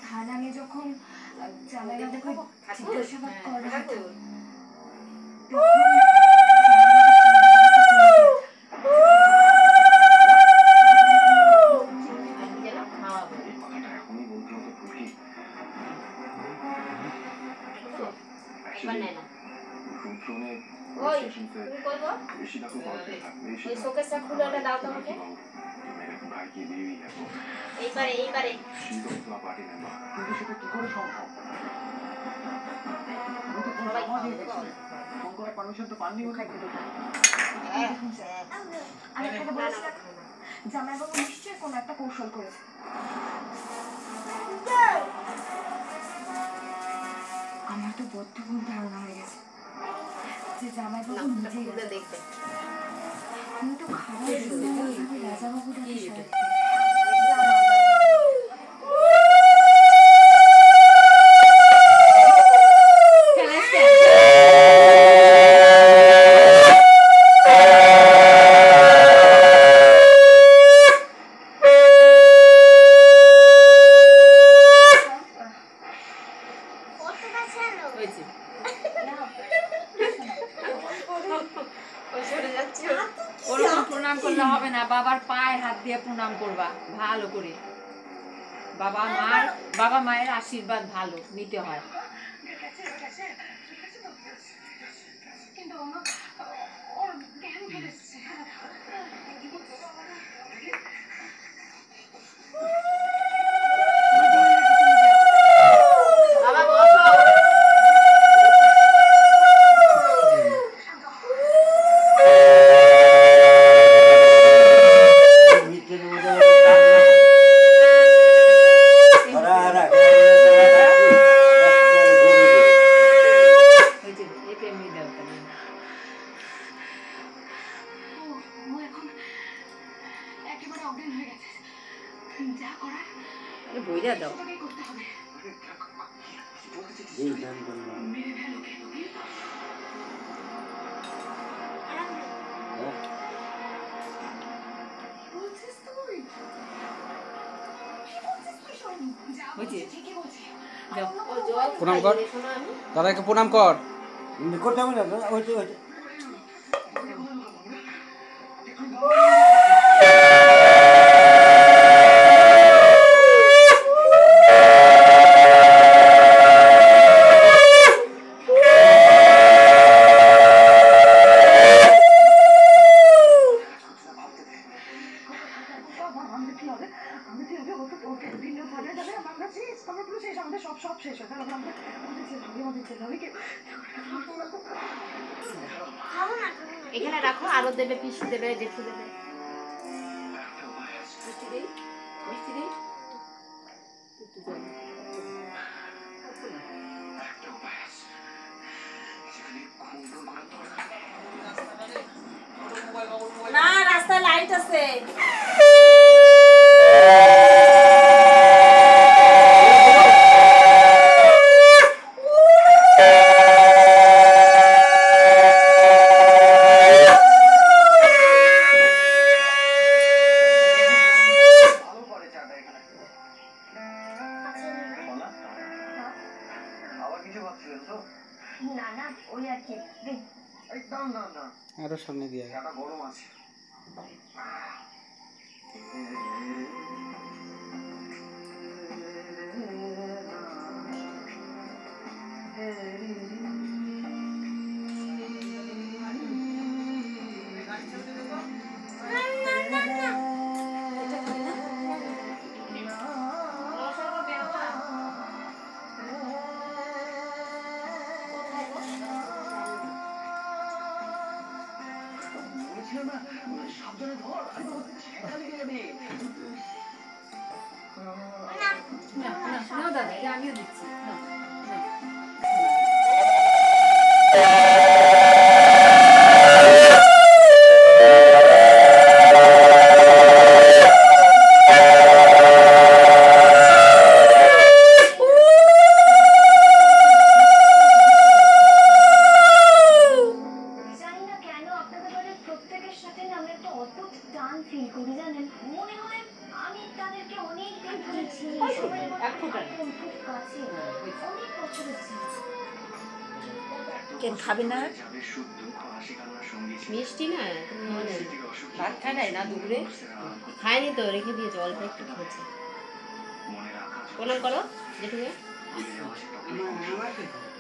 থানায় যখন জামাইবাবুকে জিজ্ঞাসাবাদ করা হতো শোকেসটা খুলে দাও তোমাকে এইবারে এইবারে কিন্তু সেটা কি করে সম্ভব? ফোন করার পারমিশন তো পাননি বোধ হয়। আমি আপনাকে বলেছিলাম জামাইবাবু নিশ্চয়ই কোনো একটা কৌশল করেছে। আমার তো বদ্ধ ভুল ধারণা হয়ে গেছে যে জামাইবাবু নিজেই দেখবে কিন্তু খারাপ রাজাবাবুর প্রণাম করলে হবে না, বাবার পায়ে হাত দিয়ে প্রণাম করবা ভালো করে। বাবা মায়ের আশীর্বাদ ভালো নিতে হয়। বইরা দাও প্রণাম কর দাদাকে, প্রণাম কর। করতে হবে না ওইটা ওইটা এখানে রাখো, আরো দেবে, পিসি দেবে, জেঠু দেবে। না, রাস্তায় লাইট আছে। আরো সামনে দিয়ে গরম আছে। সাবধানে ধর, না দাদা, আমিও দিচ্ছি। ফিল করি জানেন, মনে হয় আমি তাদেরকে অনেক দিন ধরে চিনি। এক ফুটা না। খুব কাছে অনেক বছরের ছিল। কেন খাবে না? যাদের সুখ দুঃখ হাসি কান্নার সঙ্গী ছিল মিষ্টি না তুমি মনে নেই। থেকে অসুখ ভাত খায় নাই না দুপুরে? খায়নি তো, রেখে দিয়েছে, অল্প একটু খেয়েছে। মনে রাখা প্রণাম করো জেঠুকে। ভুলে যাওয়া সে তখনই